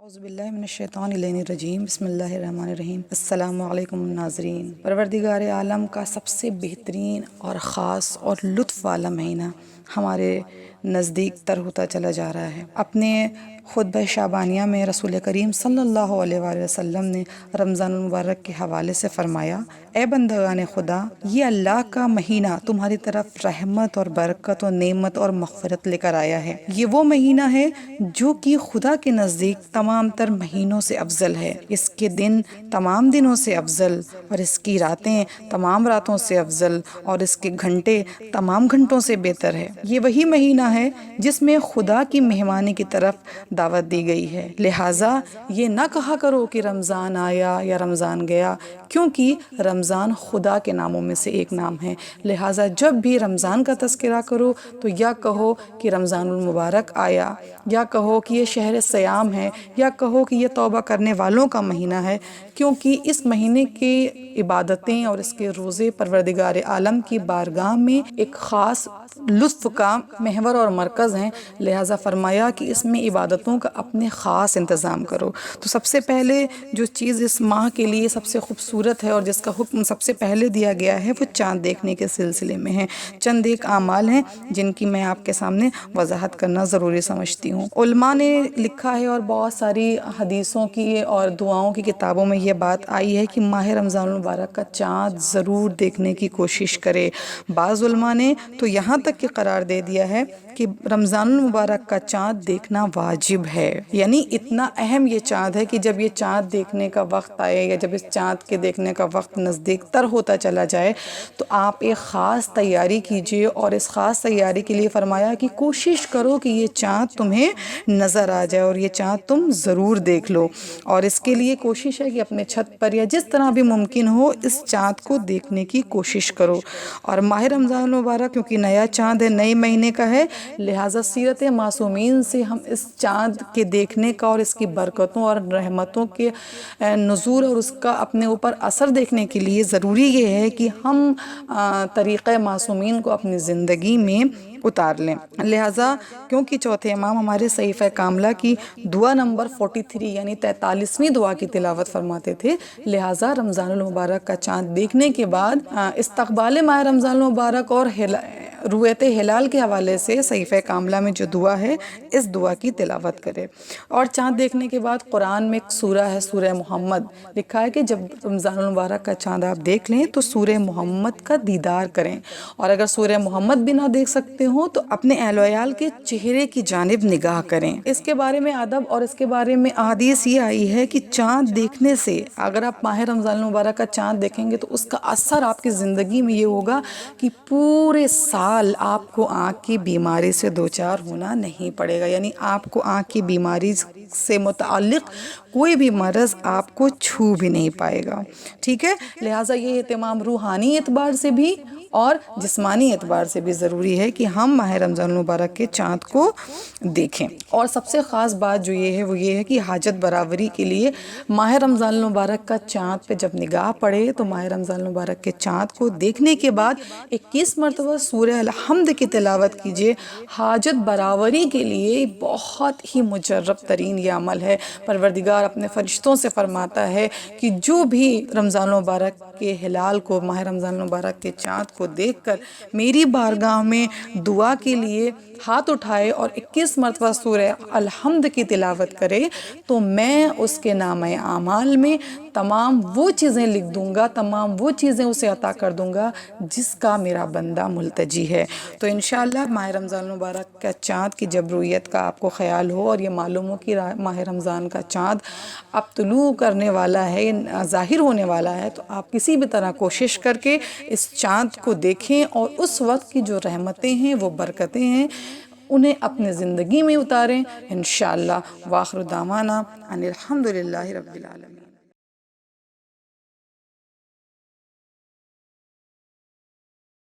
اعوذ باللہ من الشیطان الرجیم بسم اللہ الرحمن الرحیم السلام علیکم ناظرین۔ پروردگار عالم کا سب سے بہترین اور خاص اور لطف والا مہینہ ہمارے نزدیک تر ہوتا چلا جا رہا ہے۔ اپنے خطبہ شعبانیہ میں رسول کریم صلی اللہ علیہ وآلہ وسلم نے رمضان المبارک کے حوالے سے فرمایا، اے بندگان خدا، یہ اللہ کا مہینہ تمہاری طرف رحمت اور برکت اور نعمت اور مغفرت لے کر آیا ہے۔ یہ وہ مہینہ ہے جو کہ خدا کے نزدیک تمام تر مہینوں سے افضل ہے۔ اس کے دن تمام دنوں سے افضل، اور اس کی راتیں تمام راتوں سے افضل، اور اس کے گھنٹے تمام گھنٹوں سے بہتر ہے۔ یہ وہی مہینہ ہے جس میں خدا کی مہمانی کی طرف دعوت دی گئی ہے۔ لہٰذا یہ نہ کہا کرو کہ رمضان آیا یا رمضان گیا، کیونکہ رمضان خدا کے ناموں میں سے ایک نام ہے۔ لہٰذا جب بھی رمضان کا تذکرہ کرو تو یا کہو کہ رمضان المبارک آیا، یا کہو کہ یہ شہر سیام ہے، یا کہو کہ یہ توبہ کرنے والوں کا مہینہ ہے، کیونکہ اس مہینے کی عبادتیں اور اس کے روزے پروردگار عالم کی بارگاہ میں ایک خاص لطف کا محور اور مرکز ہیں۔ لہٰذا فرمایا کہ اس میں عبادتوں کا اپنے خاص انتظام کرو۔ تو سب سے پہلے جو چیز اس ماہ کے لیے سب سے خوبصورت ہے اور جس کا حکم سب سے پہلے دیا گیا ہے وہ چاند دیکھنے کے سلسلے میں ہے۔ چند ایک اعمال ہیں جن کی میں آپ کے سامنے وضاحت کرنا ضروری سمجھتی ہوں۔ علماء نے لکھا ہے اور بہت ساری حدیثوں کی اور دعاؤں کی کتابوں میں یہ بات آئی ہے کہ ماہ رمضان المبارک کا چاند ضرور دیکھنے کی کوشش کرے۔ بعض علماء نے تو یہاں تک کہ قرار دے دیا ہے کہ رمضان المبارک کا چاند دیکھنا واجب ہے، یعنی اتنا اہم یہ چاند ہے کہ جب یہ چاند دیکھنے کا وقت آئے یا جب اس چاند کے دیکھنے کا وقت نزدیک تر ہوتا چلا جائے تو آپ ایک خاص تیاری کیجئے، اور اس خاص تیاری کے لیے فرمایا کہ کوشش کرو کہ یہ چاند تمہیں نظر آ جائے اور یہ چاند تم ضرور دیکھ لو، اور اس کے لیے کوشش ہے کہ اپنے چھت پر یا جس طرح بھی ممکن ہو اس چاند کو دیکھنے کی کوشش کرو۔ اور ماہ رمضان المبارک کیونکہ نیا چاند ہے، نئے مہینے کا ہے، لہٰذا سیرت معصومین سے ہم اس چاند کے دیکھنے کا اور اس کی برکتوں اور رحمتوں کے نزول اور اس کا اپنے اوپر اثر دیکھنے کے لیے ضروری یہ ہے کہ ہم طریقہ معصومین کو اپنی زندگی میں اتار لیں۔ لہٰذا کیونکہ چوتھے امام ہمارے صحیفہ کاملہ کی دعا نمبر 43 یعنی 43ویں دعا کی تلاوت فرماتے تھے، لہٰذا رمضان المبارک کا چاند دیکھنے کے بعد استقبال ماہ رمضان المبارک اور رؤیت ہلال کے حوالے سے صحیفہ کاملہ میں جو دعا ہے اس دعا کی تلاوت کرے۔ اور چاند دیکھنے کے بعد قرآن میں ایک سورہ ہے، سورہ محمد، لکھا ہے کہ جب رمضان المبارک کا چاند آپ دیکھ لیں تو سورہ محمد کا دیدار کریں، اور اگر سورہ محمد بھی نہ دیکھ سکتے ہوں تو اپنے اہل و عیال کے چہرے کی جانب نگاہ کریں۔ اس کے بارے میں ادب اور اس کے بارے میں احادیث یہ آئی ہے کہ چاند دیکھنے سے، اگر آپ ماہ رمضان المبارک کا چاند دیکھیں گے تو اس کا اثر آپ کی زندگی میں یہ ہوگا کہ پورے سال آپ کو آنکھ کی بیماری سے دوچار ہونا نہیں پڑے گا، یعنی آپ کو آنکھ کی بیماری سے متعلق کوئی بھی مرض آپ کو چھو بھی نہیں پائے گا، ٹھیک ہے۔ لہٰذا یہ اہتمام روحانی اعتبار سے بھی اور جسمانی اعتبار سے بھی ضروری ہے کہ ہم ماہ رمضان المبارک کے چاند کو دیکھیں۔ اور سب سے خاص بات جو یہ ہے وہ یہ ہے کہ حاجت برابری کے لیے ماہ رمضان المبارک کا چاند پہ جب نگاہ پڑے تو ماہ رمضان المبارک کے چاند کو دیکھنے کے بعد 21 مرتبہ سورہ الحمد کی تلاوت کیجئے۔ حاجت برابری کے لیے بہت ہی مجرب ترین یہ عمل ہے۔ پروردگار اپنے فرشتوں سے فرماتا ہے کہ جو بھی رمضان المبارک کے ہلال کو، ماہ رمضان المبارک کے چاند کو دیکھ کر میری بارگاہ میں دعا کے لیے ہاتھ اٹھائے اور 21 مرتبہ سورہ الحمد کی تلاوت کرے تو میں اس کے نامہ اعمال میں تمام وہ چیزیں لکھ دوں گا، تمام وہ چیزیں اسے عطا کر دوں گا جس کا میرا بندہ ملتجی ہے۔ تو انشاءاللہ ماہ رمضان المبارک کا چاند کی جب رویت کا آپ کو خیال ہو اور یہ معلوم ہو کہ ماہ رمضان کا چاند اب طلوع کرنے والا ہے، ظاہر ہونے والا ہے، تو آپ کسی بھی طرح کوشش کر کے اس چاند کو دیکھیں اور اس وقت کی جو رحمتیں ہیں، وہ برکتیں ہیں، انہیں اپنے زندگی میں اتاریں انشاءاللہ۔ وآخر دعوانا ان الحمدللہ رب العالمین۔